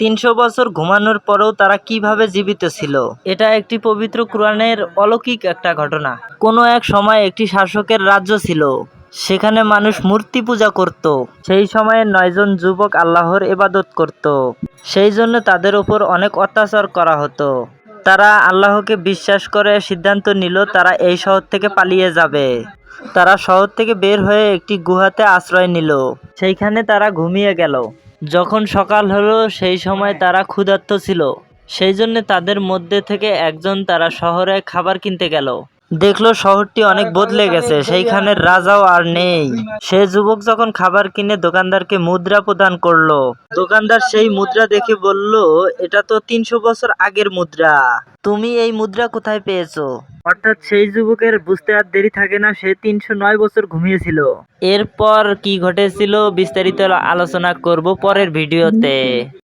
300 বছর ঘুমানোর পরেও তারা কিভাবে জীবিত ছিল? এটা একটি পবিত্র কুরআনের অলৌকিক একটা ঘটনা। কোনো এক সময় একটি শাসকের রাজ্য ছিল। সেখানে মানুষ মূর্তি পূজা করত। সেই সময়ে 9 জন যুবক আল্লাহর ইবাদত করত। সেই জন্য তাদের উপর অনেক অত্যাচার করা হতো। তারা আল্লাহকে বিশ্বাস করে সিদ্ধান্ত নিল তারা এই শহর থেকে পালিয়ে যাবে। তারা শহর থেকে বের হয়ে একটি গুহাতে আশ্রয় নিল। সেইখানে তারা ঘুমিয়ে গেল। যখন সকাল হলো সেই সময় তারা ক্ষুধার্ত ছিল। সেই জন্য তাদের মধ্যে থেকে একজন তারা শহরে খাবার কিনতে গেল। দেখলো শহরটি অনেক বদলে গেছে, সেইখানের রাজাও আর নেই। সে যুবক যখন খাবার কিনে দোকানদারকে মুদ্রা প্রদান করলো, দোকানদার সেই মুদ্রা দেখে বলল, এটা তো 300 বছর আগের মুদ্রা। তুমি এই মুদ্রা কোথায় পেয়েছো? অর্থাৎ সেই যুবকের বুঝতে আর দেরি থাকে না, সে 309 বছর ঘুমিয়েছিল। এরপর কি ঘটেছিল বিস্তারিত আলোচনা করব পরের ভিডিওতে।